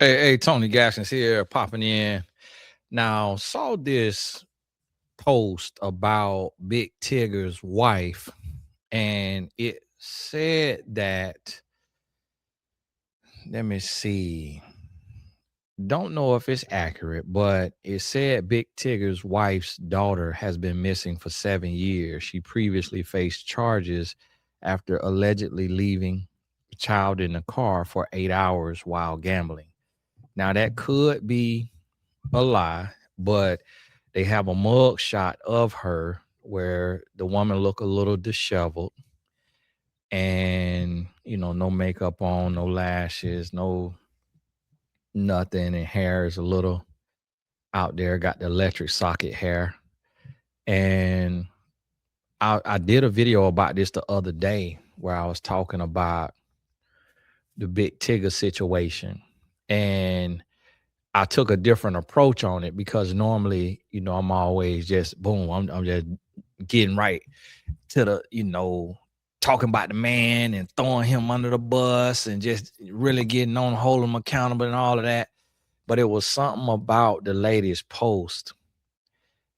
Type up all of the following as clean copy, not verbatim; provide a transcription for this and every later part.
Hey, Tony Gaskins here, popping in. Now, saw this post about Big Tigger's wife, and it said that, let me see, don't know if it's accurate, but it said Big Tigger's wife's daughter has been missing for 7 years. She previously faced charges after allegedly leaving the child in the car for 8 hours while gambling. Now, that could be a lie, but they have a mug shot of her where the woman look a little disheveled and no makeup on, no lashes, no nothing, and hair is a little out there, got the electric socket hair. And I did a video about this the other day where I was talking about the Big Tigger situation. And I took a different approach on it because normally, I'm always just boom, I'm just getting right to the, talking about the man and throwing him under the bus and just really getting on, holding him accountable and all of that. But it was something about the latest post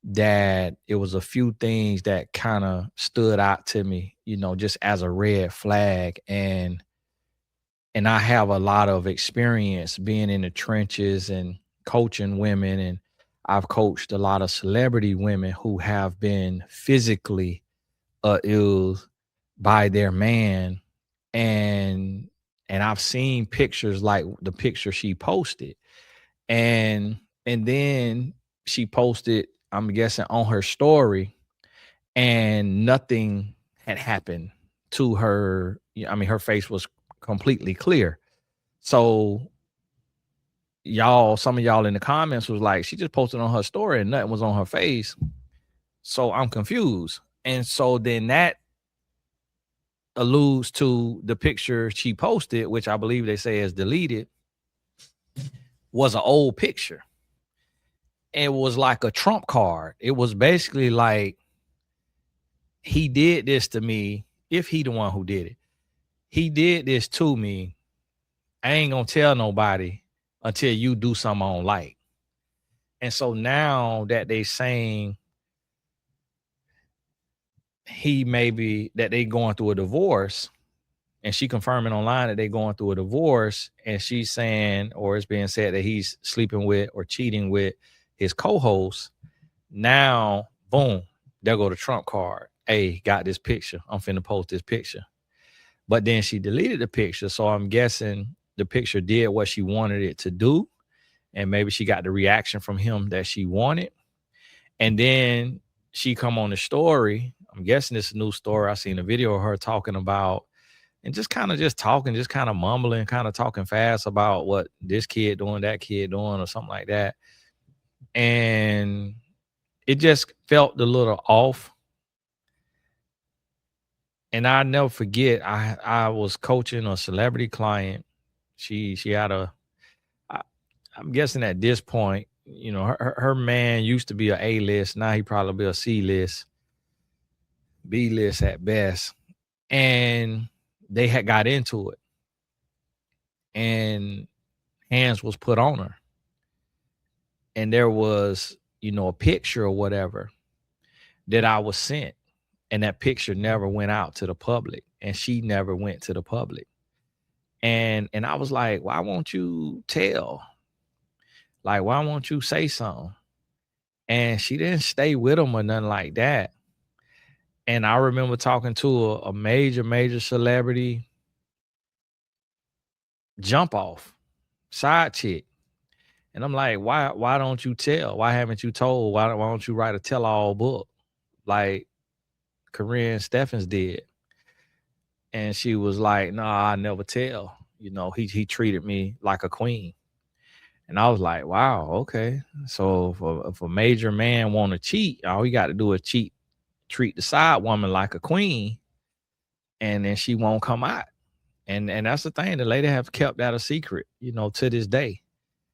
that it was a few things that kind of stood out to me, just as a red flag. And I have a lot of experience being in the trenches and coaching women, and I've coached a lot of celebrity women who have been physically ill by their man, and I've seen pictures like the picture she posted, and then she posted, I'm guessing, on her story, and nothing had happened to her. I mean, her face was completely clear. So some of y'all in the comments was like, she just posted on her story and nothing was on her face. So I'm confused. And so then that alludes to the picture she posted, which I believe they say is deleted, was an old picture. It was like a trump card. It was basically like, he did this to me. If he the one who did it, he did this to me. I ain't gonna tell nobody until you do something I don't like. And so now that they saying that they going through a divorce, and she confirming online that they going through a divorce, and she's saying, or it's being said, that he's sleeping with or cheating with his co-host. Now, boom, there go the trump card. Hey, got this picture. I'm finna post this picture. But then she deleted the picture. So I'm guessing the picture did what she wanted it to do. And maybe she got the reaction from him that she wanted. And then she come on the story. I'm guessing it's a new story. I seen a video of her talking about, and just kind of mumbling, kind of talking fast about what this kid doing, that kid doing, or something like that. And it just felt a little off. And I never forget, I was coaching a celebrity client. She had I'm guessing at this point, her man used to be an A-list. Now he probably be a C-list, B-list at best. And they had got into it. And hands was put on her. And there was, a picture or whatever that I was sent. And that picture never went out to the public. And she never went to the public. And I was like, why won't you tell? Like, why won't you say something? And she didn't stay with him or nothing like that. And I remember talking to a major celebrity jump off, side chick. And I'm like, why don't you tell? Why haven't you told? Why don't you write a tell-all book like Corinne Steffens did? And she was like, nah, I never tell. He treated me like a queen. And I was like, wow, okay. So if a major man want to cheat, all he got to do is treat the side woman like a queen, and then she won't come out. And that's the thing. The lady have kept that a secret, to this day.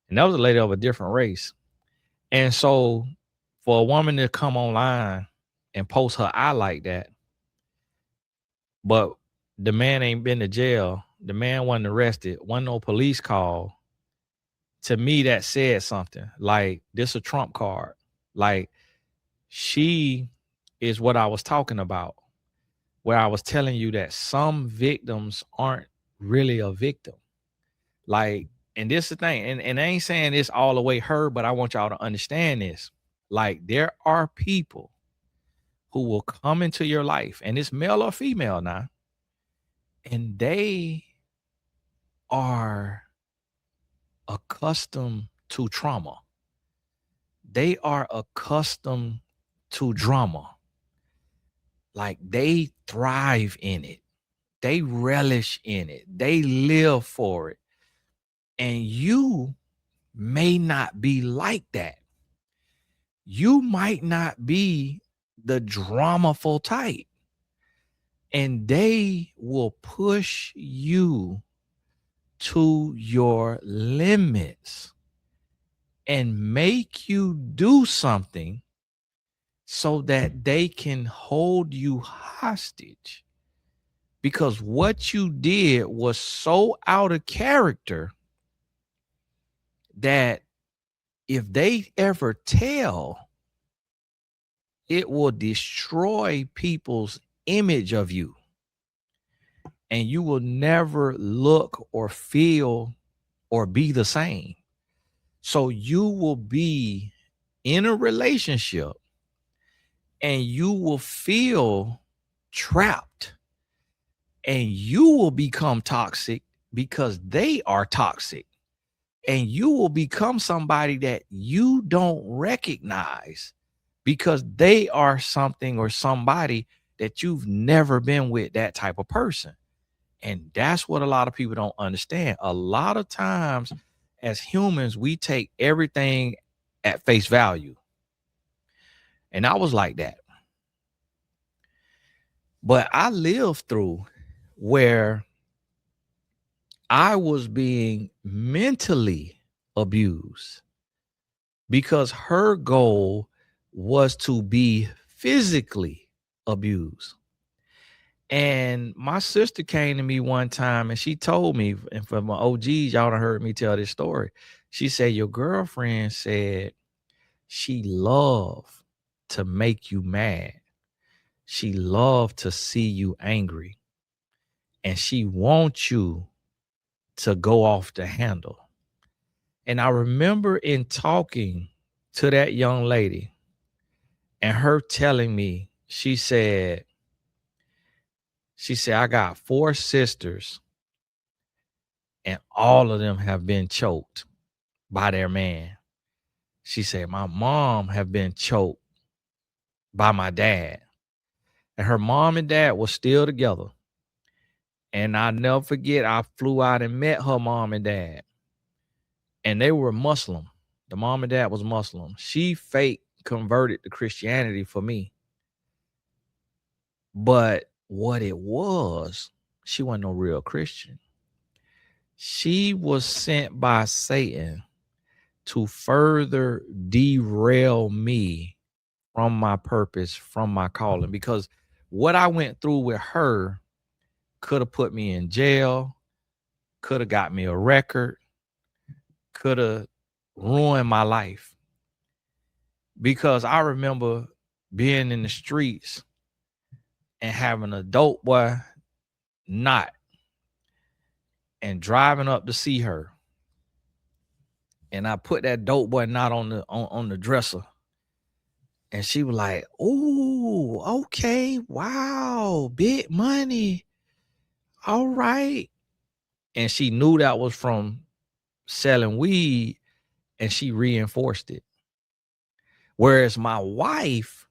And that was a lady of a different race. And so for a woman to come online and post her eye like that, but the man ain't been to jail, the man wasn't arrested, wasn't no police call, to me, that said something. Like, this a trump card. Like, she is what I was talking about, where I was telling you that some victims aren't really a victim. Like, and this is the thing, and I ain't saying this all the way her, but I want y'all to understand this. Like, there are people who will come into your life, and it's male or female now, and they are accustomed to trauma. They are accustomed to drama. Like, they thrive in it. They relish in it. They live for it. And you may not be like that. You might not be the dramaful type. And they will push you to your limits and make you do something so that they can hold you hostage, because what you did was so out of character that if they ever tell, it will destroy people's image of you, and you will never look or feel or be the same. So you will be in a relationship and you will feel trapped, and you will become toxic because they are toxic, and you will become somebody that you don't recognize because they are something or somebody that you've never been with, that type of person. And that's what a lot of people don't understand. A lot of times as humans, we take everything at face value. And I was like that. But I lived through where I was being mentally abused because her goal was to be physically abused. And my sister came to me one time and she told me, and for my OGs, y'all done heard me tell this story. She said, your girlfriend said she loved to make you mad. She loved to see you angry. And she wants you to go off the handle. And I remember in talking to that young lady and her telling me, she said, I got 4 sisters and all of them have been choked by their man. She said, my mom have been choked by my dad. And her mom and dad was still together. And I never forget, I flew out and met her mom and dad. And they were Muslim. The mom and dad was Muslim. She fake converted to Christianity for me. But what it was, she wasn't no real Christian. She was sent by Satan to further derail me from my purpose, from my calling. Because what I went through with her could have put me in jail, could have got me a record, could have ruined my life. Because I remember being in the streets and having a dope boy knot and driving up to see her. And I put that dope boy knot on the dresser. And she was like, oh, okay, wow, big money. All right. And she knew that was from selling weed, and she reinforced it. Whereas my wife,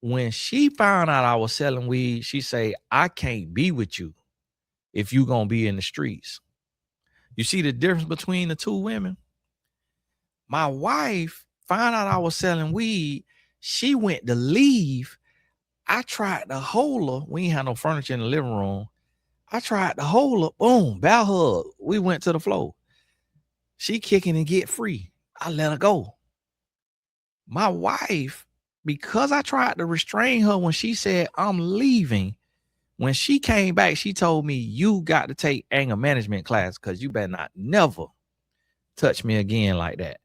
when she found out I was selling weed, she say, I can't be with you if you gonna be in the streets. You see the difference between the two women? My wife found out I was selling weed. She went to leave. I tried to hold her. We ain't had no furniture in the living room. I tried to hold her. Boom, bow hug. We went to the floor. She kicking and get free. I let her go. My wife, because I tried to restrain her when she said, I'm leaving, when she came back, she told me, you got to take anger management class because you better not never touch me again like that.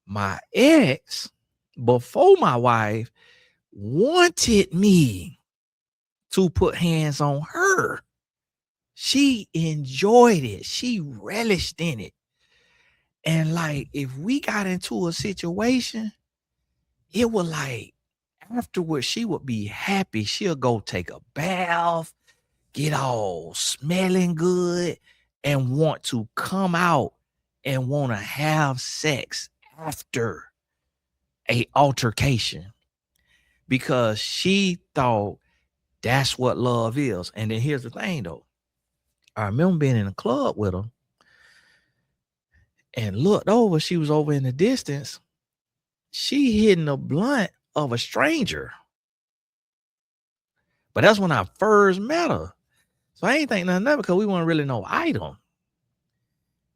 My ex, before my wife, wanted me to put hands on her. She enjoyed it. She relished in it. And like, if we got into a situation, it would like, afterwards, she would be happy. She'll go take a bath, get all smelling good, and want to come out and want to have sex after a altercation, because she thought that's what love is. And then here's the thing though. I remember being in a club with her and looked over. She was over in the distance. She hitting a blunt of a stranger. But that's when I first met her. So I ain't think nothing of it because we weren't really no item.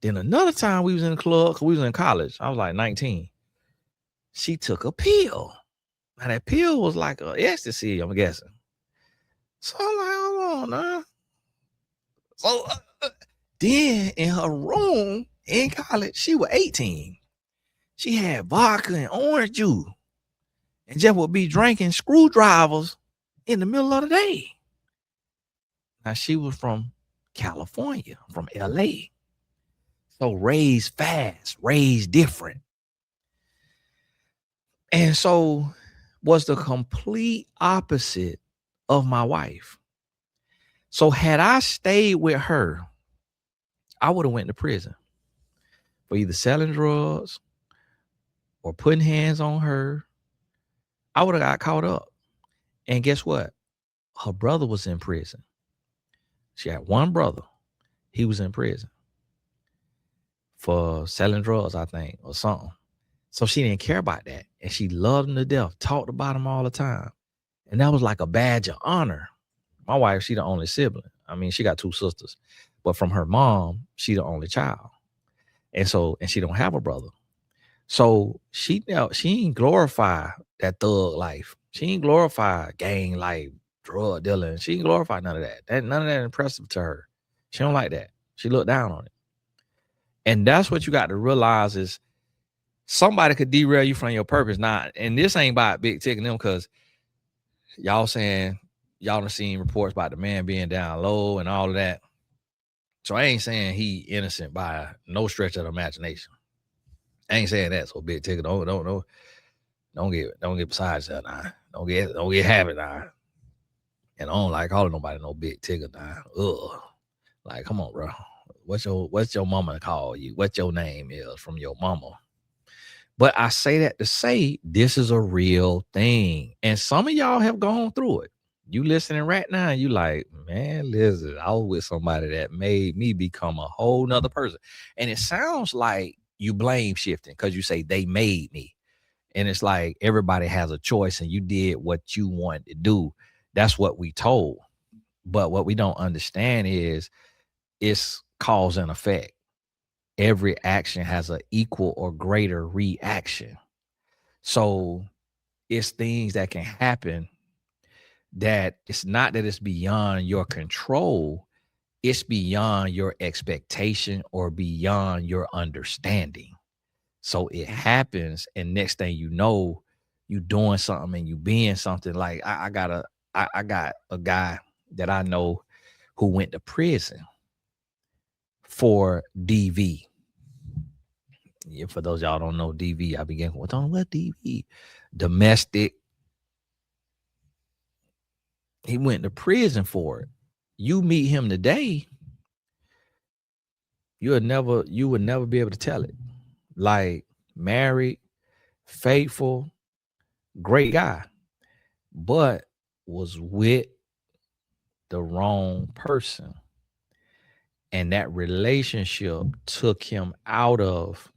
Then another time we was in the club, because we was in college. I was like 19. She took a pill. Now that pill was like a ecstasy, I'm guessing. So I'm like, hold on now. So then in her room in college, she was 18. She had vodka and orange juice and just would be drinking screwdrivers in the middle of the day. Now she was from California, from LA. So raised fast, raised different. And so was the complete opposite of my wife. So had I stayed with her, I would have went to prison for either selling drugs or putting hands on her. I would have got caught up. And guess what? Her brother was in prison. She had one brother. He was in prison for selling drugs, I think, or something. So she didn't care about that. And she loved him to death, talked about him all the time. And that was like a badge of honor. My wife, she the only sibling. I mean, she got two sisters. But from her mom, she the only child. And she don't have a brother. So she ain't glorify that thug life. She ain't glorify gang life, drug dealing. She ain't glorify none of that. None of that impressive to her. She don't like that. She looked down on it. And that's what you got to realize is somebody could derail you from your purpose. Now, and this ain't about big ticket them, because y'all saying y'all done seen reports about the man being down low and all of that. So I ain't saying he innocent by no stretch of the imagination. I ain't saying that. So big ticket, don't get besides that now. Don't get habit now. And I don't like calling nobody no big ticket now. Ugh. Like, come on, bro. What's your mama call you? What your name is from your mama? But I say that to say this is a real thing. And some of y'all have gone through it. You listening right now, you like, man, listen, I was with somebody that made me become a whole nother person. And it sounds like you blame shifting because you say they made me. And it's like everybody has a choice and you did what you wanted to do. That's what we told. But what we don't understand is it's cause and effect. Every action has an equal or greater reaction. So it's things that can happen that it's not that it's beyond your control. It's beyond your expectation or beyond your understanding. So it happens, and next thing you know, you doing something and you being something. Like I got a guy that I know who went to prison for DV. Yeah, for those y'all don't know DV, I began with what DV? Domestic. He went to prison for it. You meet him today, you would never be able to tell it. Like married, faithful, great guy, but was with the wrong person. And that relationship took him out of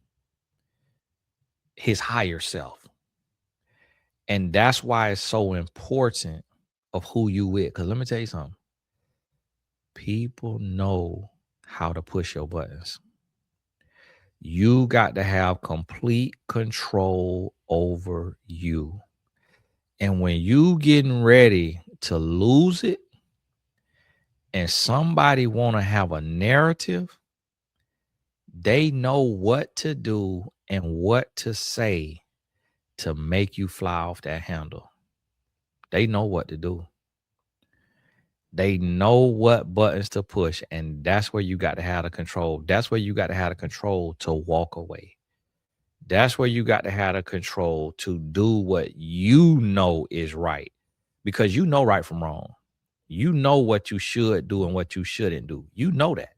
his higher self. And that's why it's so important of who you with. Because let me tell you something. People know how to push your buttons. You got to have complete control over you. And when you getting ready to lose it and somebody want to have a narrative, They know what to do and what to say to make you fly off that handle. They know what to do. They know what buttons to push, and that's where you got to have the control. That's where you got to have the control to walk away. That's where you got to have the control to do what you know is right, because you know right from wrong. You know what you should do and what you shouldn't do. You know that.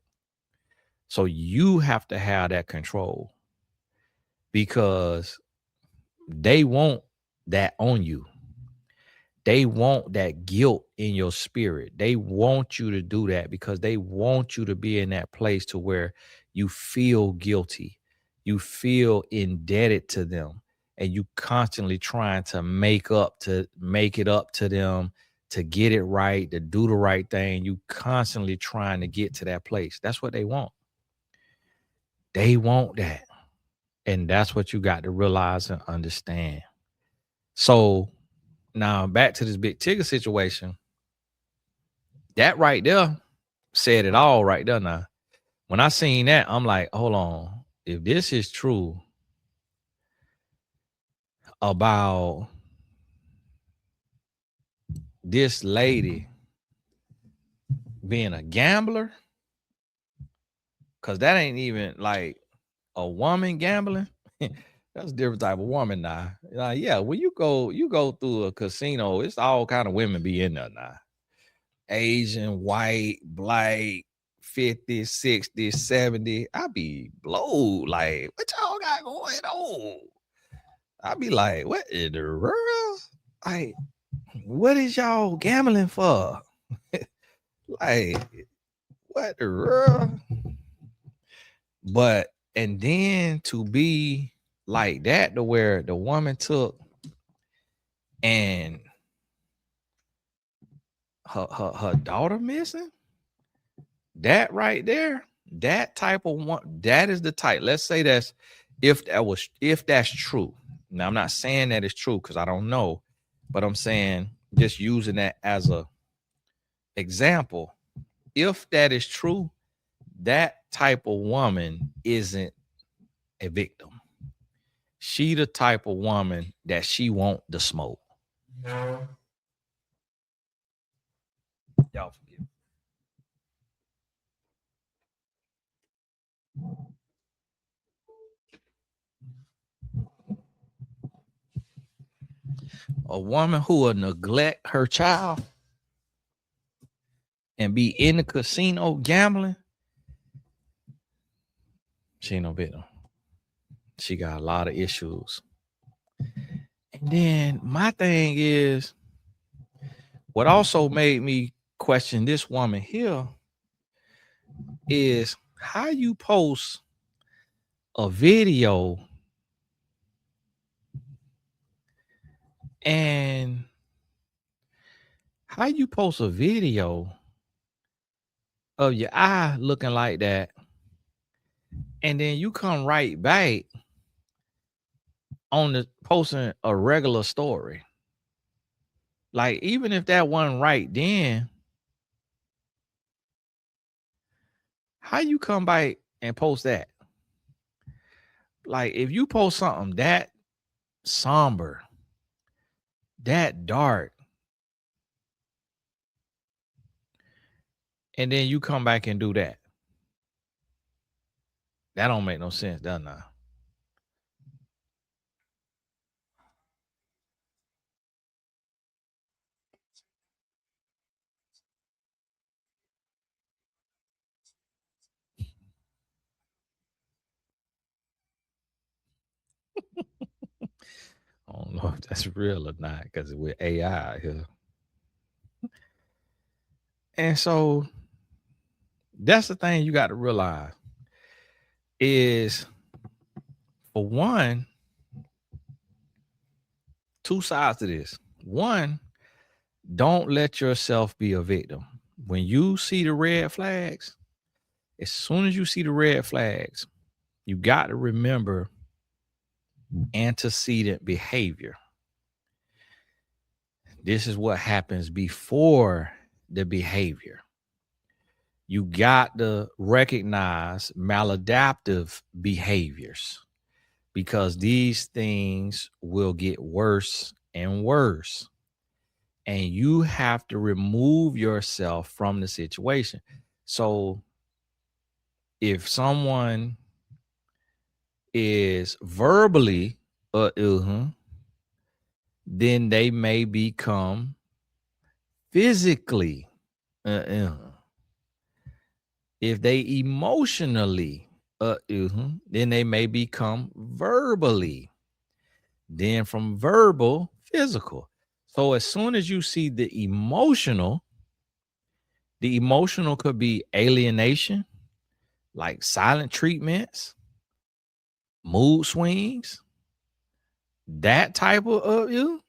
So you have to have that control, because they want that on you. They want that guilt in your spirit. They want you to do that because they want you to be in that place to where you feel guilty. You feel indebted to them, and you constantly trying to make it up to them, to get it right, to do the right thing. You constantly trying to get to that place. That's what they want. They want that. And that's what you got to realize and understand. So now back to this big Tigger situation. That right there said it all right there. Now, when I seen that, I'm like, hold on. If this is true about this lady being a gambler, because that ain't even like a woman gambling. That's a different type of woman now. Yeah, when you go through a casino, it's all kind of women be in there now. Asian, white, black, 50, 60, 70. I be blowed. Like, what y'all got going on? I be like, what in the world? Like, what is y'all gambling for? Like, what the world? But, and then to be like that, to where the woman took and her daughter missing, that right there, that type of one, that is the type. Let's say that's if that's true. Now I'm not saying that it's true because I don't know, but I'm saying just using that as a example. If that is true, that type of woman isn't a victim. She the type of woman that she want the smoke. Y'all forgive me. A woman who will neglect her child and be in the casino gambling, she ain't no victim. She got a lot of issues. And then my thing is, what also made me question this woman here is how you post a video and how you post a video of your eye looking like that, and then you come right back on the posting a regular story. Like, even if that wasn't right then, how you come back and post that? Like, if you post something that somber, that dark, and then you come back and do that, that don't make no sense, does not? I don't know if that's real or not, because with AI here. And so that's the thing you got to realize is, for one, two sides to this. One, don't let yourself be a victim. When you see the red flags, as soon as you see the red flags, you got to remember antecedent behavior. This is what happens before the behavior. You got to recognize maladaptive behaviors because these things will get worse and worse. And you have to remove yourself from the situation. So if someone is verbally then they may become physically if they emotionally then they may become verbally, then from verbal physical. So as soon as you see the emotional could be alienation, like silent treatments, mood swings, that type of you.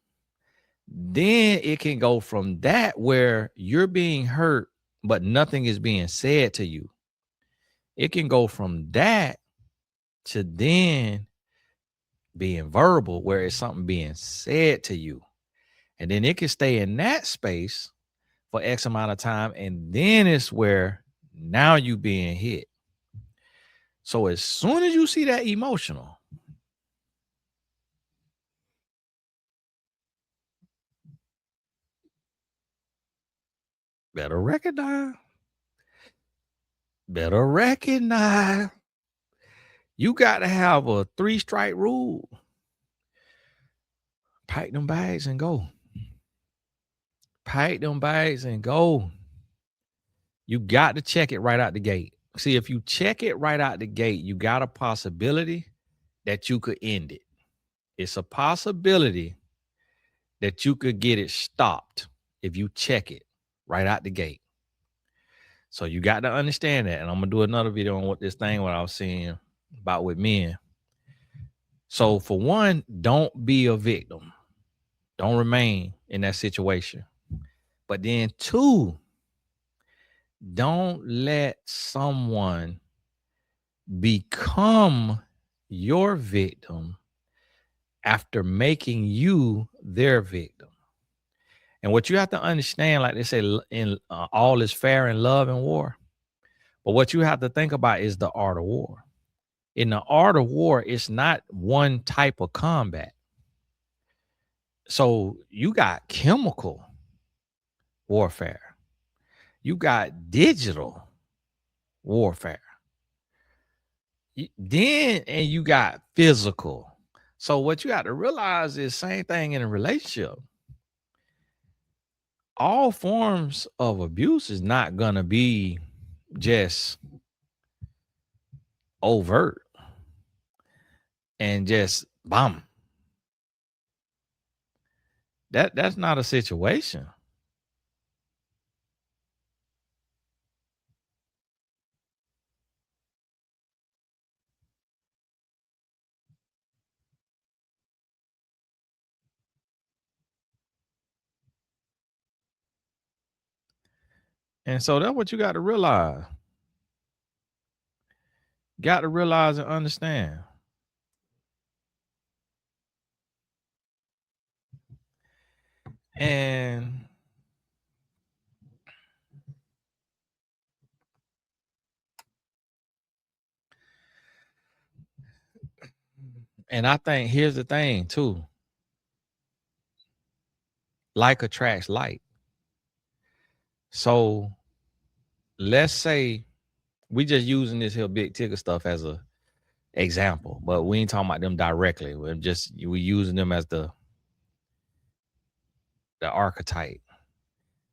Then it can go from that where you're being hurt, but nothing is being said to you. It can go from that to then being verbal, where it's something being said to you. And then it can stay in that space for X amount of time. And then it's where now you being hit. So as soon as you see that emotional, better recognize. You got to have a 3-strike rule. Pack them bags and go. You got to check it right out the gate. See, if you check it right out the gate, you got a possibility that you could end it. It's a possibility that you could get it stopped if you check it right out the gate. So you got to understand that. And I'm going to do another video on what I was saying about with men. So for one, don't be a victim. Don't remain in that situation. But then two, don't let someone become your victim after making you their victim. And what you have to understand, like they say, in all is fair in love and war. But what you have to think about is the art of war. In the art of war, it's not one type of combat. So you got chemical warfare. You got digital warfare. And you got physical. So what you got to realize is same thing in a relationship. All forms of abuse is not going to be just overt and just bomb. That's not a situation. And so that's what you got to realize. Got to realize and understand. And I think here's the thing too. Like attracts like. So let's say we just using this here big ticket stuff as a example, but we ain't talking about them directly. We using them as the archetype.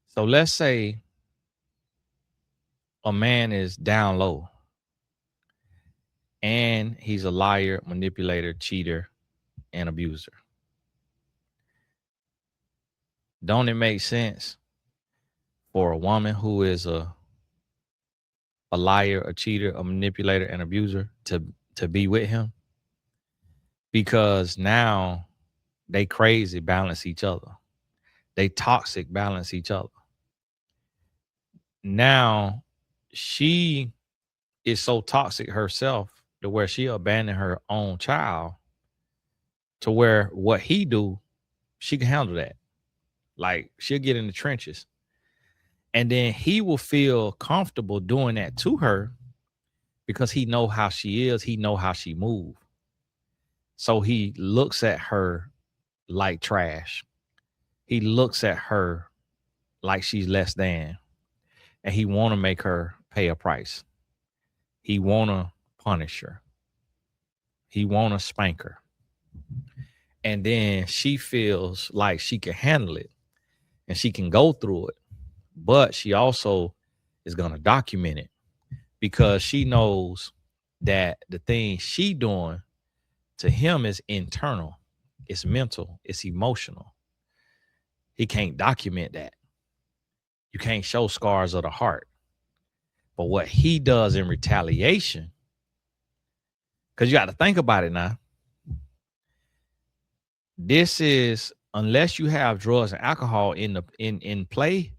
So let's say a man is down low and he's a liar, manipulator, cheater, and abuser. Don't it make sense for a woman who is a liar, a cheater, a manipulator, and abuser to be with him? Because now they crazy balance each other. They toxic balance each other. Now she is so toxic herself to where she abandoned her own child to where what he do, she can handle that. Like she'll get in the trenches And then he will feel comfortable doing that to her because he know how she is. He know how she move. So he looks at her like trash. He looks at her like she's less than. And he want to make her pay a price. He want to punish her. He want to spank her. And then she feels like she can handle it and she can go through it. But she also is going to document it because she knows that the thing she doing to him is internal, it's mental, it's emotional. He can't document that. You can't show scars of the heart. But what he does in retaliation, because you got to think about it now. This is, unless you have drugs and alcohol in play,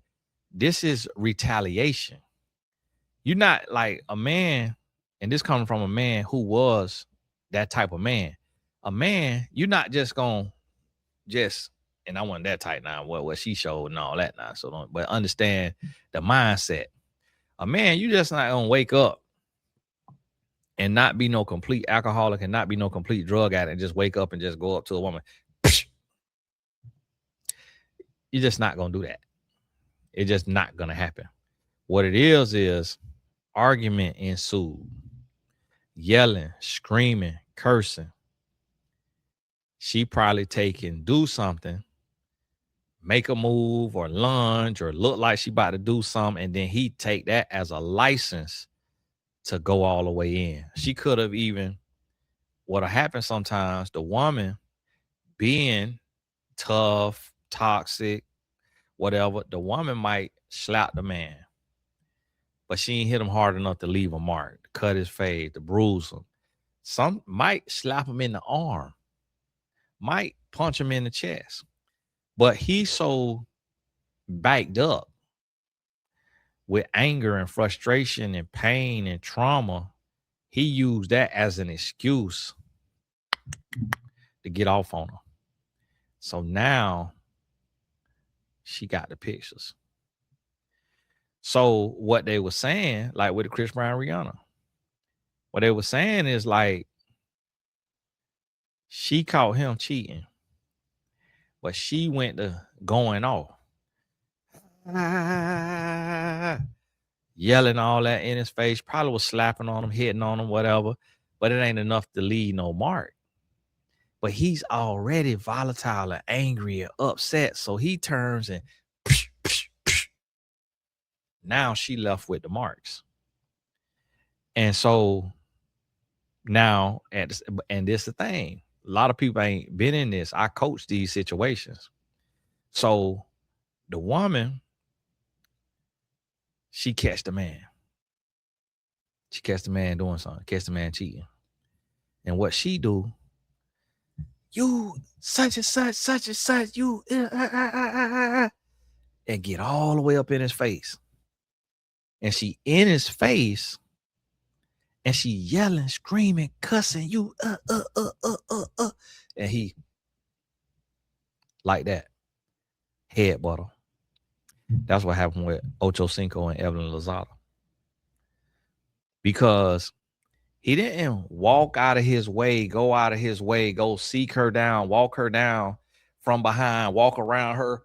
this is retaliation. You're not like a man, and this coming from a man who was that type of man. A man, you're not just gonna just, and I wasn't that tight now, what she showed and all that now. So don't, but understand the mindset. A man, you just not gonna wake up and not be no complete alcoholic and not be no complete drug addict and just wake up and just go up to a woman. You're just not gonna do that. It's just not gonna happen. What it is argument ensued, yelling, screaming, cursing. She probably do something, make a move or lunge or look like she about to do something, and then he take that as a license to go all the way in. She could have even, what'll happen sometimes, the woman being tough, toxic, whatever, the woman might slap the man, but she ain't hit him hard enough to leave a mark, to cut his face, to bruise him. Some might slap him in the arm, might punch him in the chest, but he's so backed up with anger and frustration and pain and trauma, he used that as an excuse to get off on her. So now she got the pictures. So what they were saying, like with the Chris Brown Rihanna, what they were saying is like, she caught him cheating, but she went to going off, yelling all that in his face, probably was slapping on him, hitting on him, whatever, but it ain't enough to leave no mark. But he's already volatile and angry and upset, so he turns and now she left with the marks. And so now, and this the thing, a lot of people ain't been in this. I coach these situations. So the woman, she catch the man. She catch the man doing something, catch the man cheating. And what she do, you such and such, you and get all the way up in his face. And she in his face, and she yelling, screaming, cussing, you and he like that, head butter. That's what happened with Ocho Cinco and Evelyn Lozada. Because he didn't walk out of his way, go out of his way, go seek her down, walk her down from behind, walk around her.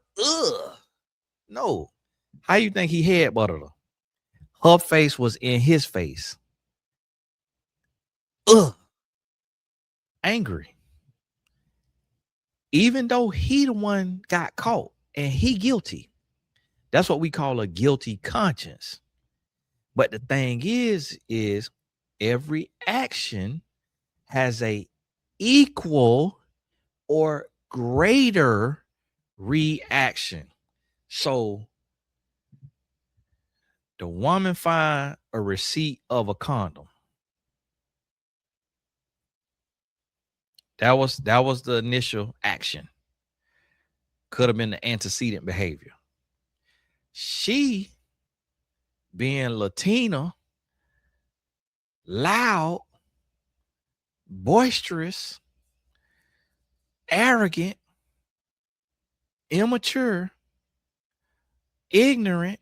No. How you think he head buttered her? Her face was in his face. Angry. Even though he the one got caught and he guilty. That's what we call a guilty conscience. But the thing is every action has a equal or greater reaction. So the woman find a receipt of a condom. That was the initial action. Could have been the antecedent behavior. She, being Latina, loud, boisterous, arrogant, immature, ignorant,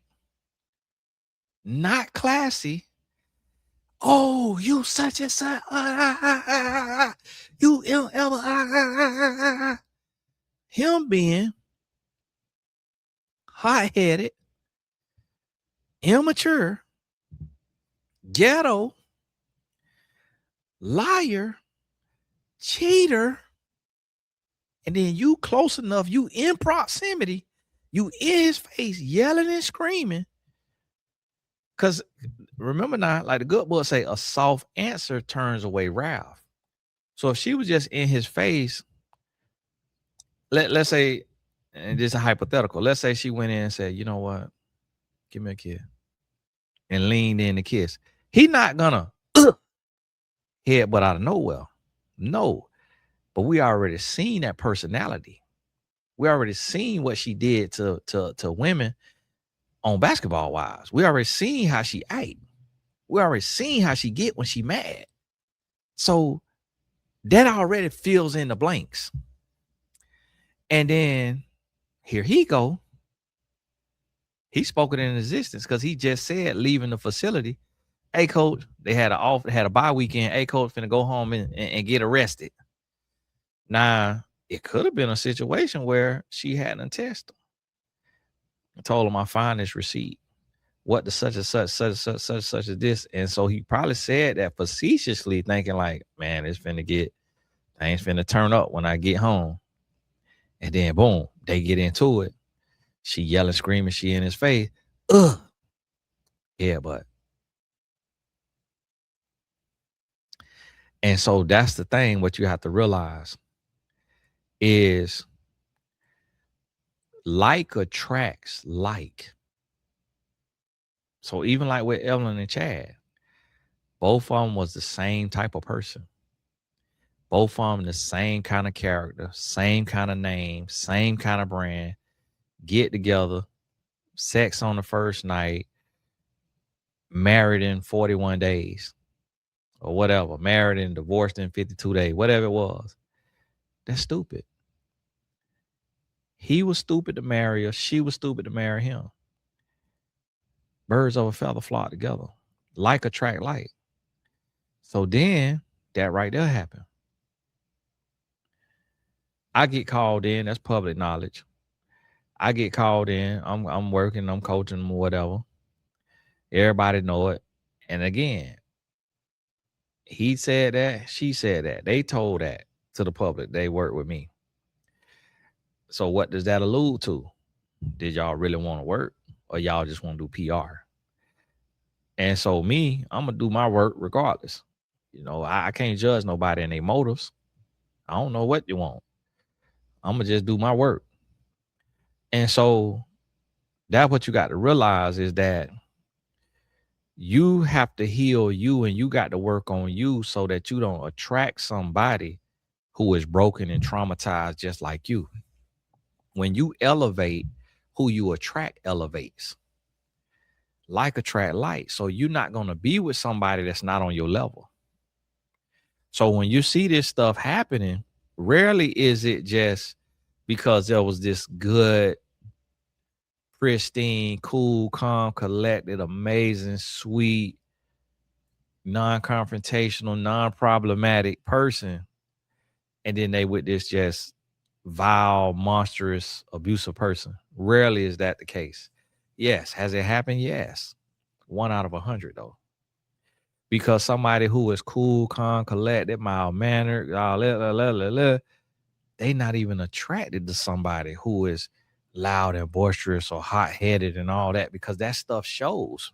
not classy. Oh, you such and such. You ever. Him being hot-headed, immature, ghetto, liar, cheater, and then you close enough, you in proximity, you in his face, yelling and screaming. Because remember now, like the good book say, a soft answer turns away wrath. So if she was just in his face, let's say, and this is a hypothetical, let's say she went in and said, you know what, give me a kiss, and leaned in to kiss. He not gonna headbutt out of nowhere. No. But we already seen that personality. We already seen what she did to women on Basketball Wives. We already seen how she act. We already seen how she get when she mad. So that already fills in the blanks. And then here he go. He spoke it in existence because he just said leaving the facility. Hey, coach, they had a bye weekend. Hey, coach, finna go home and get arrested. Now, it could have been a situation where she hadn't tested him. I told him I find this receipt. What the such and such as this. And so he probably said that facetiously, thinking like, man, things finna turn up when I get home. And then boom, they get into it. She yelling, screaming, she in his face. Ugh. Yeah, but. And so that's the thing, what you have to realize is like attracts like. So even like with Evelyn and Chad, both of them was the same type of person. Both of them the same kind of character, same kind of name, same kind of brand. Get together, sex on the first night, married in 41 days or whatever, married and divorced in 52 days, whatever it was. That's stupid. He was stupid to marry her. She was stupid to marry him. Birds of a feather flock together. Like attract like. So then that right there happened. I get called in. That's public knowledge. I get called in. I'm working. I'm coaching, whatever. Everybody know it. And again, he said that. She said that. They told that to the public. They work with me. So what does that allude to? Did y'all really want to work, or y'all just want to do PR? And so me, I'm gonna do my work regardless. You know, I can't judge nobody and their motives. I don't know what you want. I'm gonna just do my work. And so that's what you got to realize is that you have to heal you, and you got to work on you so that you don't attract somebody who is broken and traumatized just like you. When you elevate, who you attract elevates. Like attract like. So you're not going to be with somebody that's not on your level. So when you see this stuff happening, rarely is it just because there was this good, pristine, cool, calm, collected, amazing, sweet, non-confrontational, non-problematic person, and then they with this just vile, monstrous, abusive person. Rarely is that the case. Yes. Has it happened? Yes. 1 out of 100 though. Because somebody who is cool, calm, collected, mild-mannered, they not even attracted to somebody who is loud and boisterous or hot-headed and all that, because that stuff shows.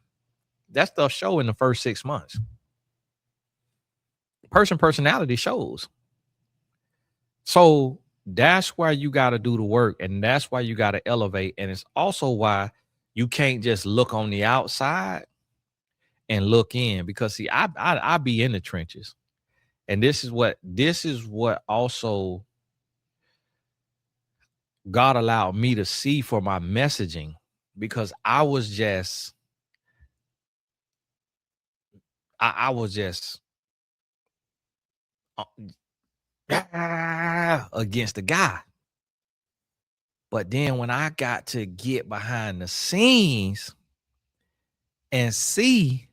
That stuff show in the first 6 months. Personality shows. So that's why you got to do the work, and that's why you got to elevate. And it's also why you can't just look on the outside and look in, because see, I be in the trenches, and this is what also God allowed me to see for my messaging, because I was just against the guy. But then when I got to get behind the scenes, And C,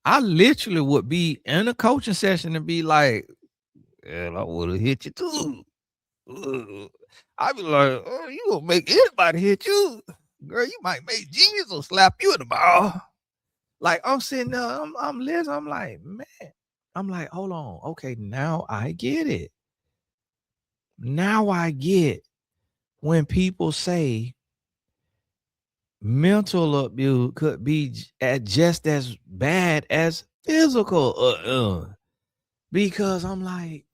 I literally would be in a coaching session and be like, "Man, I would have hit you too." I'd be like, "Oh, you gonna make anybody hit you, girl? You might make Jesus slap you in the mouth." Like I'm sitting there, I'm listening. I'm like, man, I'm like, hold on, okay, now I get it. Now I get when people say mental abuse could be just as bad as physical, because I'm like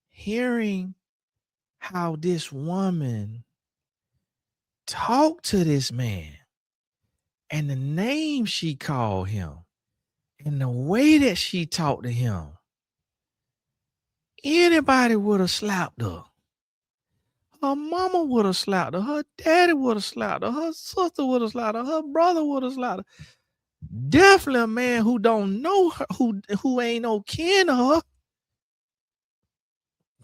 hearing how this woman talked to this man and the name she called him and the way that she talked to him. Anybody would have slapped her. Her mama would have slapped her. Her daddy would have slapped her. Her sister would have slapped her. Her brother would have slapped her. Definitely a man who don't know her, who ain't no kin to her,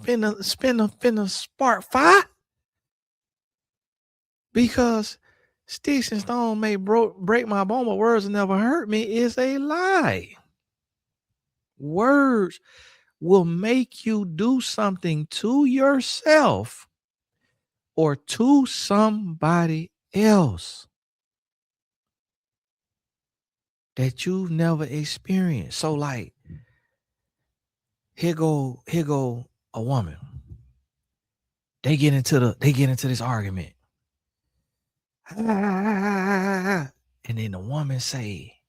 finna spark fire, because sticks and stone may break my bone, but words never hurt me is a lie. Words will make you do something to yourself or to somebody else that you've never experienced. So like, here go a woman. They get into this argument. And then the woman say,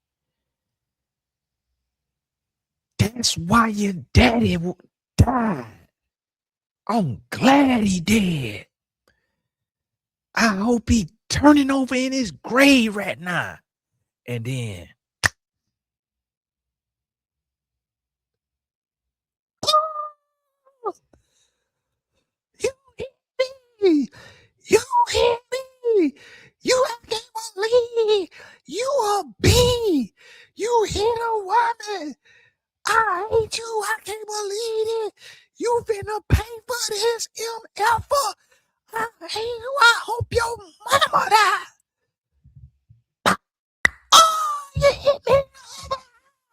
"That's why your daddy died. I'm glad he did. I hope he turning over in his grave right now." And then, "You hit me. You hit me. You can't believe you a B. You hit a woman. I hate you. I can't believe it. You finna pay for this MF. I hate you. I hope your mama die. Oh, you hit me.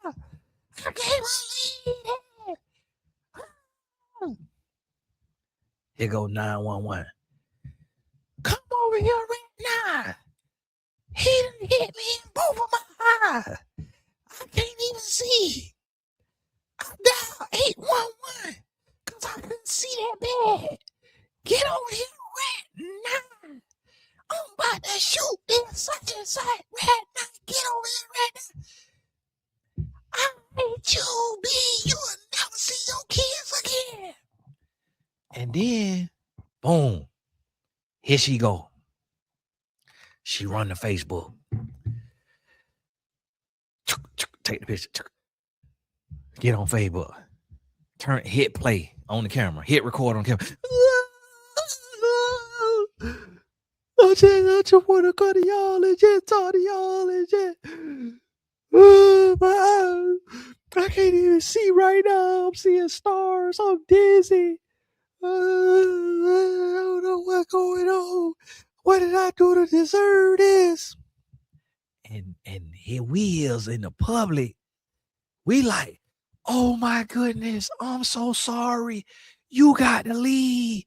I can't believe it." Here go 911. "Come over here right now. He done hit me in both of my eyes. I can't even see. I dialed 811 because I couldn't see that bad. Get over here right now. I'm about to shoot this such and such right now. Get over here right now. I hate you, B. You will never see your kids again." And then, boom, here she go. She run to Facebook. Take the picture. Get on Facebook. Hit play on the camera. Hit record on camera. I just want to go to y'all and just talk to y'all and just. My eyes, I can't even see right now. I'm seeing stars. I'm dizzy. I don't know what's going on. What did I do to deserve this? And here we is in the public. We like, "Oh my goodness, I'm so sorry. You got to leave.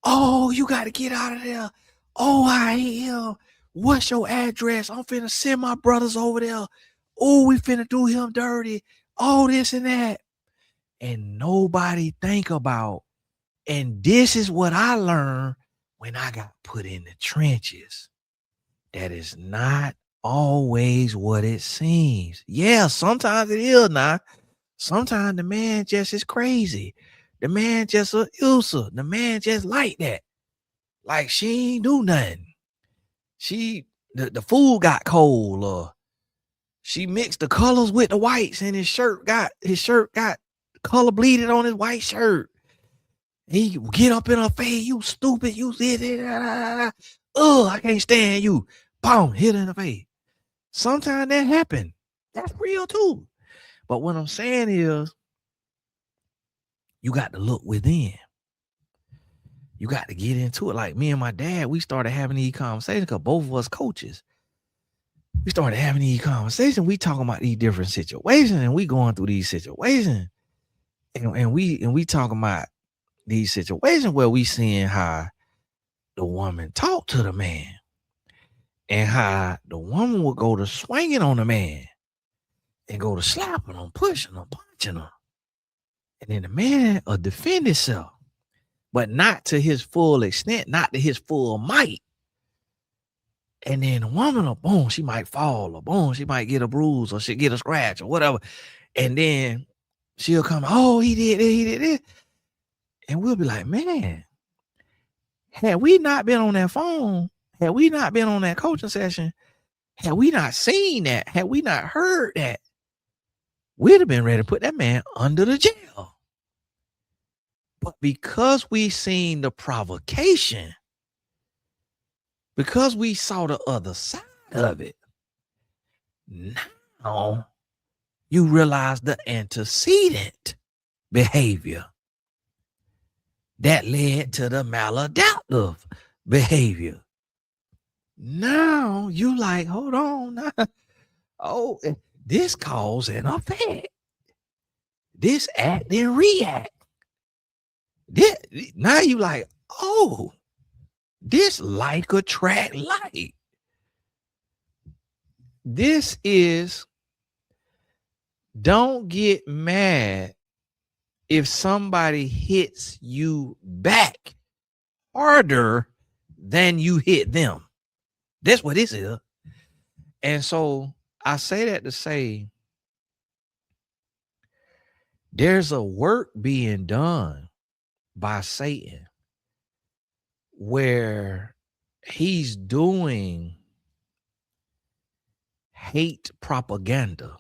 Oh, you got to get out of there. Oh, I hate him. What's your address? I'm finna send my brothers over there. Oh, we finna do him dirty. Oh, this and that." And nobody think about, and this is what I learned when I got put in the trenches. That is not always what it seems. Yeah, sometimes it is not. Sometimes the man just is crazy. The man just a user. The man just like that. Like she ain't do nothing. The food got cold, or she mixed the colors with the whites, and his shirt got color bleeded on his white shirt. He get up in her face, "You stupid, you did it. I can't stand you." Boom, hit her in the face. Sometimes that happen. That's real too. But what I'm saying is, you got to look within. You got to get into it. Like me and my dad, we started having these conversations because both of us coaches. We started having these conversations. We talking about these different situations, and we going through these situations, and we talking about these situations where we seeing how the woman talk to the man, and how the woman would go to swinging on the man, and go to slapping him, pushing him, punching him, and then the man will defend himself, but not to his full extent, not to his full might. And then the woman, boom, she might fall, or boom, she might get a bruise, or she get a scratch, or whatever. And then she'll come, oh, he did this. And we'll be like, man, had we not been on that phone, had we not been on that coaching session, had we not seen that, had we not heard that, we'd have been ready to put that man under the jail. But because we seen the provocation, because we saw the other side of it, now you realize the antecedent behavior that led to the maladaptive behavior. Now you like, hold on. Oh, this cause and effect. This act and react. Now you like, oh, this like attract like. This is, don't get mad if somebody hits you back harder than you hit them. That's what this is. And so I say that to say there's a work being done by Satan where he's doing hate propaganda.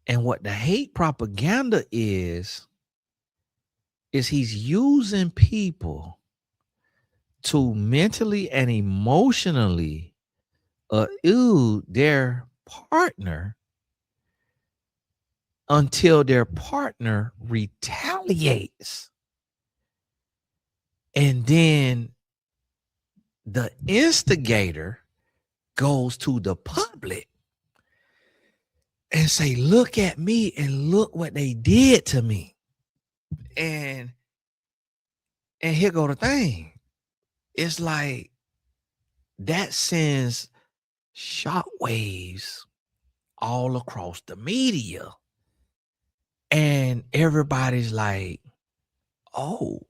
And what the hate propaganda is he's using people to mentally and emotionally elude their partner until their partner retaliates. And then the instigator goes to the public and say, look at me and look what they did to me. And here go the thing. It's like that sends shockwaves all across the media. And everybody's like, oh,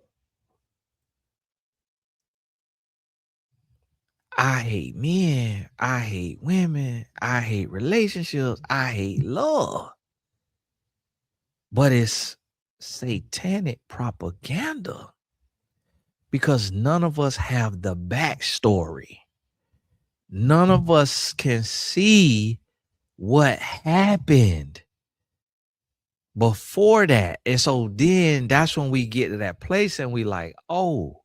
I hate men, I hate women, I hate relationships, I hate love. But it's satanic propaganda because none of us have the backstory. None of us can see what happened before that. And so then that's when we get to that place and we like, oh,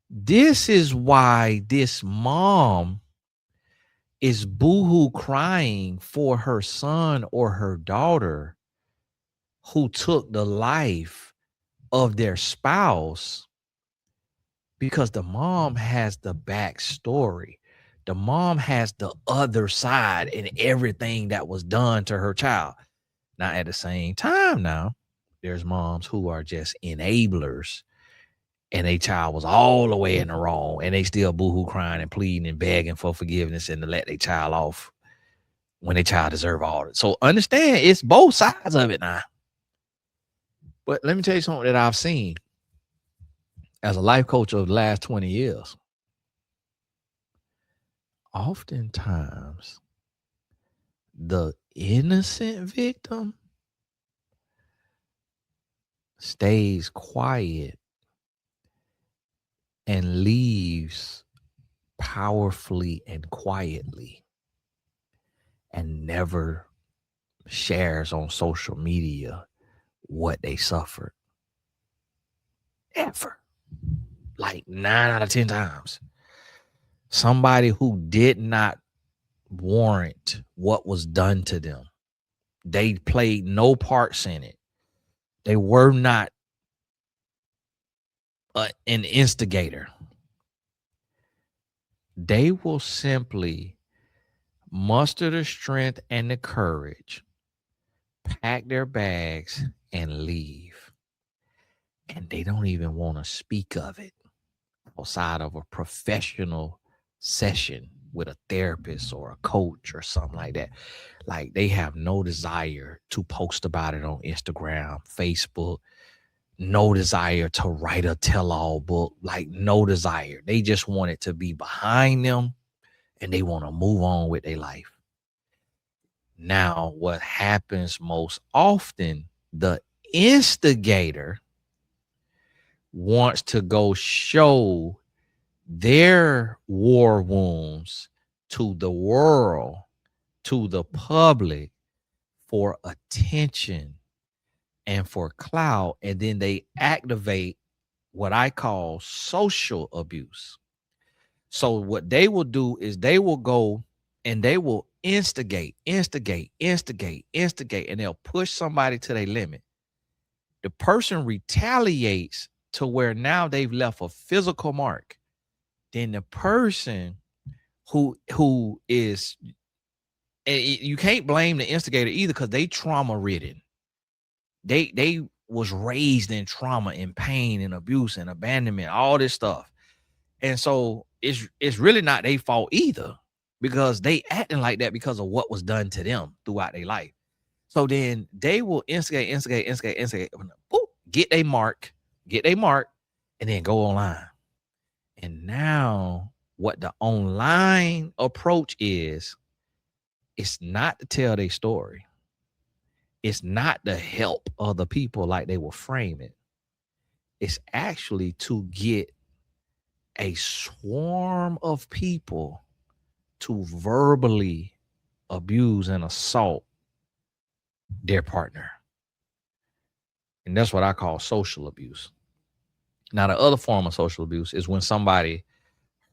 this is why this mom is boohoo crying for her son or her daughter who took the life of their spouse, because the mom has the backstory. The mom has the other side and everything that was done to her child. Now, at the same time, now there's moms who are just enablers and a child was all the way in the wrong and they still boohoo crying and pleading and begging for forgiveness and to let their child off when their child deserve all of it. So understand, it's both sides of it now. But let me tell you something that I've seen as a life coach of the last 20 years. Oftentimes, the innocent victim stays quiet and leaves powerfully and quietly and never shares on social media what they suffered. Ever. Like 9 out of 10 times. Somebody who did not warrant what was done to them. They played no parts in it. They were not an instigator. they will simply muster the strength and the courage, pack their bags, and leave. And they don't even want to speak of it outside of a professional session with a therapist or a coach or something like that. Like they have no desire to post about it on Instagram, Facebook, no desire to write a tell-all book, like no desire. They just want it to be behind them and they want to move on with their life. Now, what happens most often, the instigator wants to go show their war wounds to the world, to the public for attention and for clout. And then they activate what I call social abuse. So what they will do is they will go and they will instigate, and they'll push somebody to their limit. The person retaliates to where now they've left a physical mark. Then the person who is, and you can't blame the instigator either because they trauma ridden. They was raised in trauma and pain and abuse and abandonment, all this stuff. And so it's really not their fault either because they acting like that because of what was done to them throughout their life. So then they will instigate, boop, get a mark, and then go online. And now what the online approach is, it's not to tell their story. It's not to help other people like they will frame it. It's actually to get a swarm of people to verbally abuse and assault their partner. And that's what I call social abuse. Now, the other form of social abuse is when somebody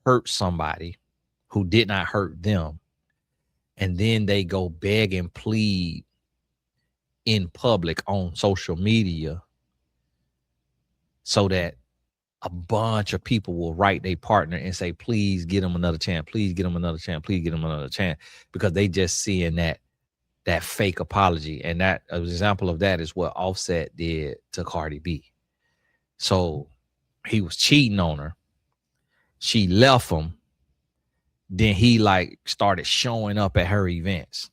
hurts somebody who did not hurt them, and then they go beg and plead in public on social media so that a bunch of people will write their partner and say, please get them another chance, please get them another chance, please get them another chance, because they just seeing that fake apology. And that an example of that is what Offset did to Cardi B. So he was cheating on her. She left him. Then he like started showing up at her events.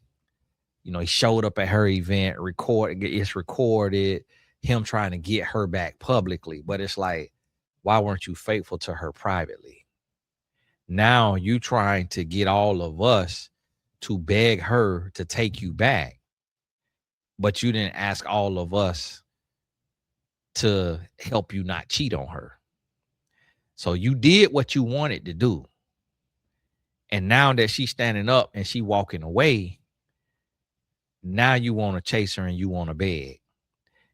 You know, he showed up at her event, it's recorded, him trying to get her back publicly. But it's like, why weren't you faithful to her privately? Now you trying to get all of us to beg her to take you back, but you didn't ask all of us to help you not cheat on her. So you did what you wanted to do. And now that she's standing up and she walking away, now you want to chase her and you want to beg.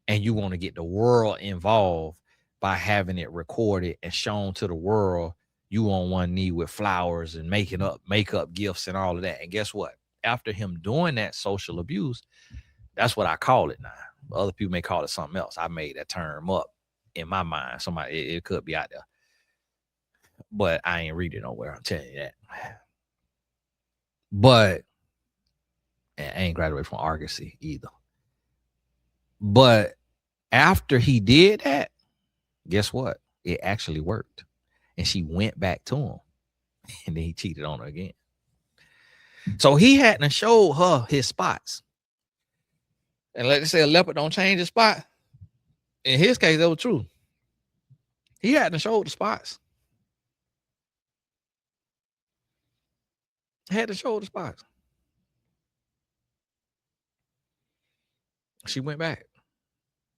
And you want to get the world involved by having it recorded and shown to the world you on one knee with flowers and makeup gifts and all of that. And guess what? After him doing that social abuse, that's what I call it now. Other people may call it something else. I made that term up in my mind. Somebody, it could be out there. But I ain't read it nowhere. I'm telling you that. But I ain't graduated from Argosy either. But after he did that, guess what? It actually worked. And she went back to him. And then he cheated on her again. So he hadn't showed her his spots. And let's say a leopard don't change his spot. In his case, that was true. He hadn't showed the spots. Had to show the spots. She went back.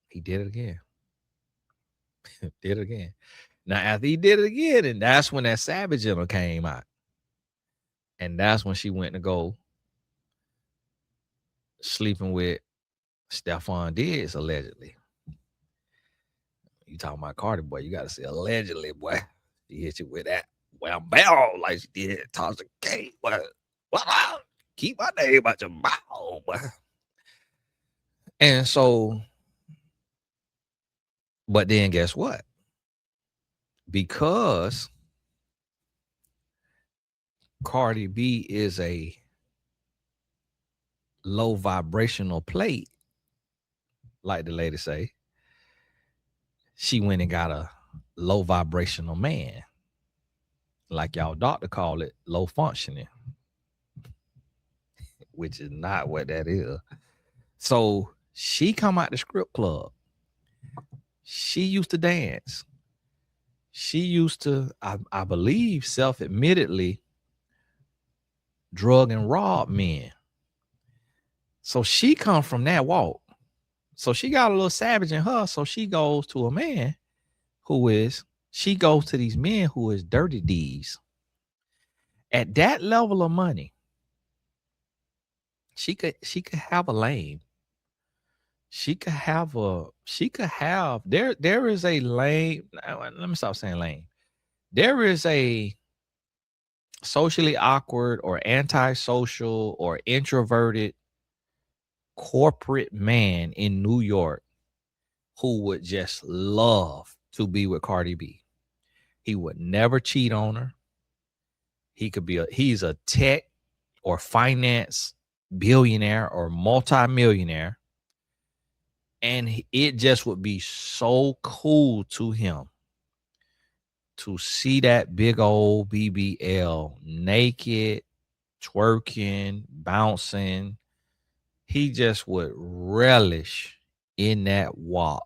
He did it again. Did it again. Now, after he did it again, and that's when that Savage in her came out. And that's when she went to go sleeping with Stephon Diggs, allegedly. You talking about Cardi, boy, you got to say allegedly, boy. She hit you with that bell like she did Tasha K. Boy. Keep my name out your mouth, boy. And so, but then guess what? Because Cardi B is a low vibrational plate, like the lady say. She went and got a low vibrational man, like y'all doctor call it, low functioning, which is not what that is. So she come out the strip club. She used to dance. She used to, I believe, self-admittedly, drug and rob men. So she come from that walk. So she got a little savage in her. So she goes to a man she goes to these men who is dirty deeds. At that level of money, she could have a lane. There is a lane. Let me stop saying lane. There is a socially awkward or antisocial or introverted corporate man in New York who would just love to be with Cardi B. He would never cheat on her. He's a tech or finance billionaire or multimillionaire. And it just would be so cool to him to see that big old BBL naked, twerking, bouncing. He just would relish in that WAP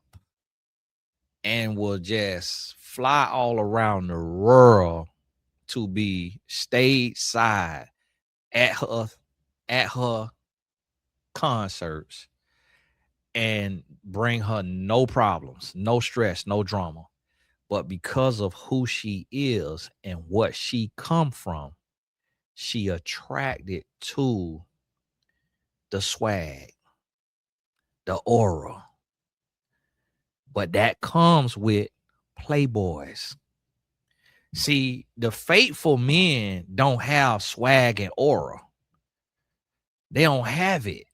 and will just fly all around the world to be stateside at her concerts and bring her no problems, no stress, no drama. But because of who she is and what she come from, she attracted to the swag, the aura. But that comes with playboys. See, the faithful men don't have swag and aura. They don't have it.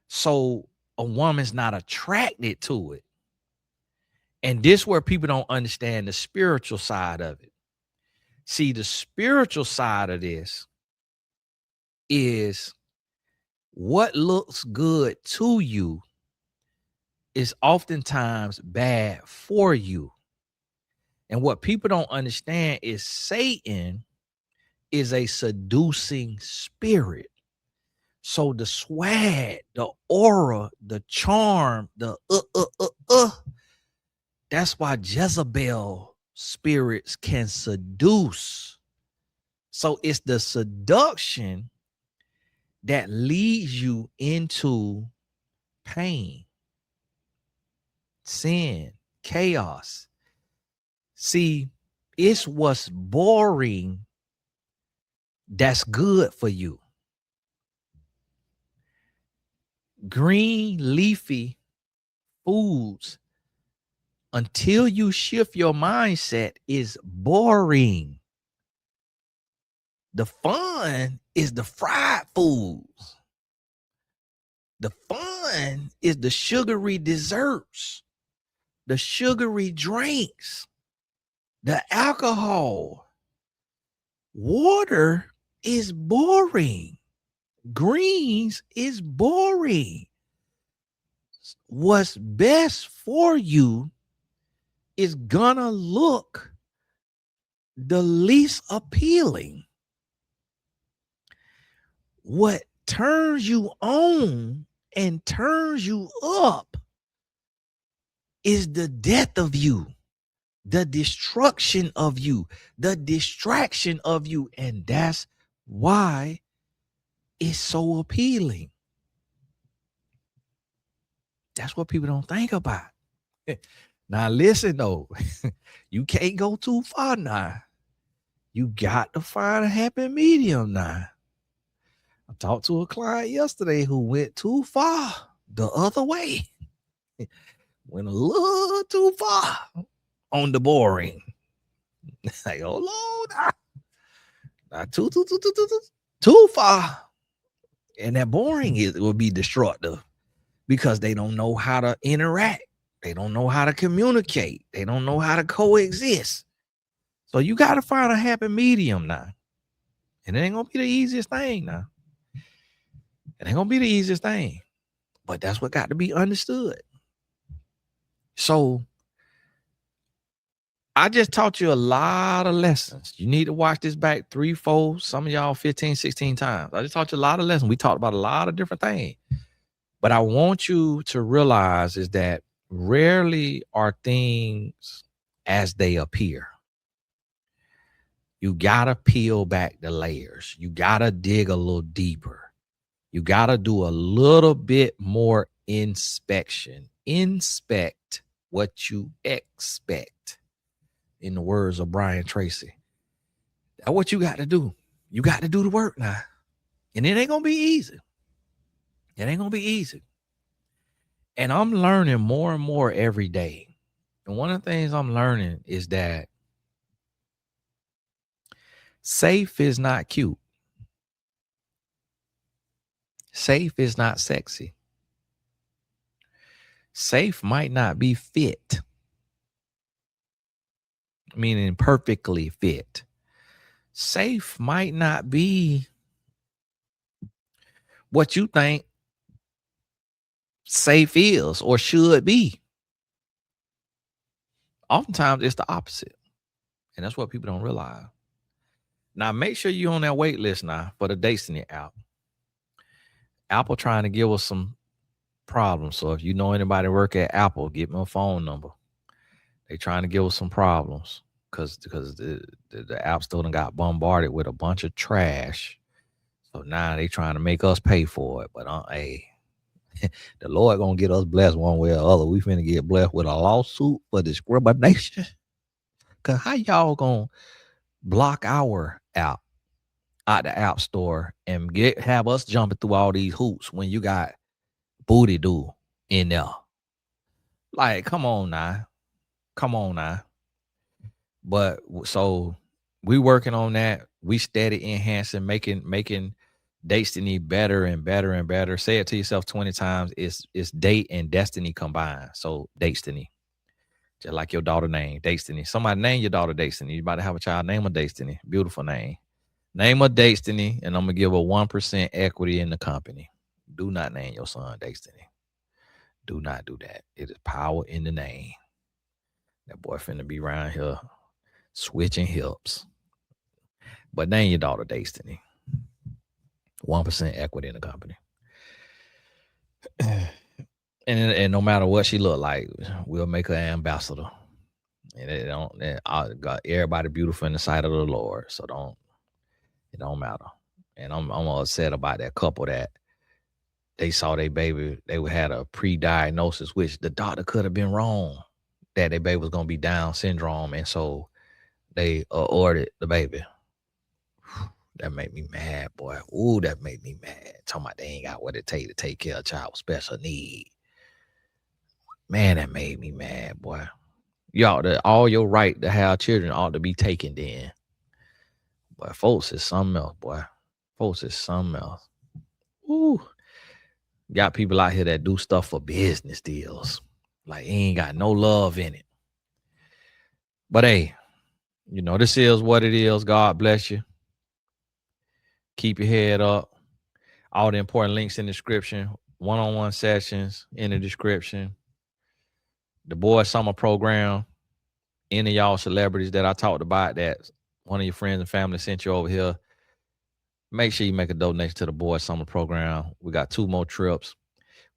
So a woman's not attracted to it. And this where people don't understand the spiritual side of it. See, the spiritual side of this is what looks good to you is oftentimes bad for you. And what people don't understand is Satan is a seducing spirit. So the swag, the aura, the charm, that's why Jezebel spirits can seduce. So it's the seduction that leads you into pain, sin, chaos. See, it's what's boring that's good for you. Green leafy foods, until you shift your mindset, is boring. The fun is the fried foods. The fun is the sugary desserts, the sugary drinks, the alcohol. Water is boring. Greens is boring. What's best for you is gonna look the least appealing. What turns you on and turns you up is the death of you, the destruction of you, the distraction of you. And that's why it's so appealing. That's what people don't think about. Now listen though, you can't go too far now. You got to find a happy medium now. I talked to a client yesterday who went too far the other way. Went a little too far on the boring. Like, oh Lord, not too far. And that boring will be destructive because they don't know how to interact. They don't know how to communicate. They don't know how to coexist. So you got to find a happy medium now. And it ain't gonna be the easiest thing now. It ain't gonna be the easiest thing. But that's what got to be understood. So I just taught you a lot of lessons. You need to watch this back 3, 4, some of y'all 15, 16 times. I just taught you a lot of lessons. We talked about a lot of different things. But I want you to realize is that rarely are things as they appear. You gotta peel back the layers. You gotta dig a little deeper. You gotta do a little bit more inspection. Inspect what you expect. In the words of Brian Tracy. That's what you got to do. You got to do the work now. And it ain't going to be easy. It ain't going to be easy. And I'm learning more and more every day. And one of the things I'm learning is that safe is not cute. Safe is not sexy. Safe might not be fit, meaning perfectly fit. Safe might not be what you think safe is or should be. Oftentimes it's the opposite. And that's what people don't realize. Now, make sure you're on that wait list now for the Destiny app. Apple trying to give us some problems. So if you know anybody work at Apple, give me a phone number. They trying to give us some problems because the app still done got bombarded with a bunch of trash. So now they trying to make us pay for it. But hey, the Lord gonna get us blessed one way or other. We finna get blessed with a lawsuit for discrimination. Cause how y'all gonna block our app out the app store and have us jumping through all these hoops when you got booty do in there? Like, come on now. But so we working on that. We steady enhancing, making Destiny better and better and better. Say it to yourself 20 times. It's date and destiny combined. So Destiny. Just like your daughter name, Destiny. Somebody name your daughter Destiny. You about to have a child, name her Destiny. Beautiful name. Name her Destiny, and I'm gonna give her 1% equity in the company. Do not name your son Destiny. Do not do that. It is power in the name. That boy finna be around here switching hips. But name your daughter Destiny. 1% equity in the company. And no matter what she look like, we'll make her an ambassador. And I got everybody beautiful in the sight of the Lord. So it don't matter. And I'm upset about that couple that they saw their baby, they had a pre-diagnosis, which the doctor could have been wrong, that their baby was going to be Down syndrome. And so they ordered the baby. That made me mad, boy. Ooh, that made me mad. Talking about they ain't got what it take to take care of a child with special need. Man, that made me mad, boy. All your right to have children ought to be taken then. But folks is something else, boy. Folks is something else. Ooh. Got people out here that do stuff for business deals. Like, he ain't got no love in it. But hey, this is what it is. God bless you. Keep your head up. All the important links in the description. One-on-one sessions in the description. The Boys Summer Program. Any of y'all celebrities that I talked about that one of your friends and family sent you over here, make sure you make a donation to the Boys Summer Program. We got 2 more trips.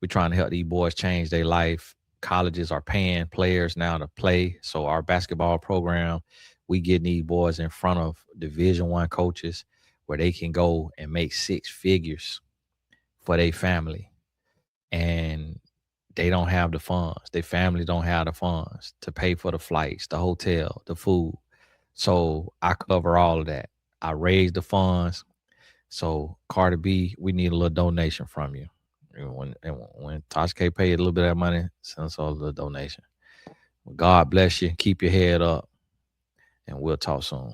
We're trying to help these boys change their life. Colleges are paying players now to play. So our basketball program, we get these boys in front of Division I coaches where they can go and make 6 figures for their family. And they don't have the funds. Their family don't have the funds to pay for the flights, the hotel, the food. So I cover all of that. I raise the funds. So Carter B, we need a little donation from you. When Tosh K paid a little bit of money, send us all a little donation. God bless you. Keep your head up. And we'll talk soon.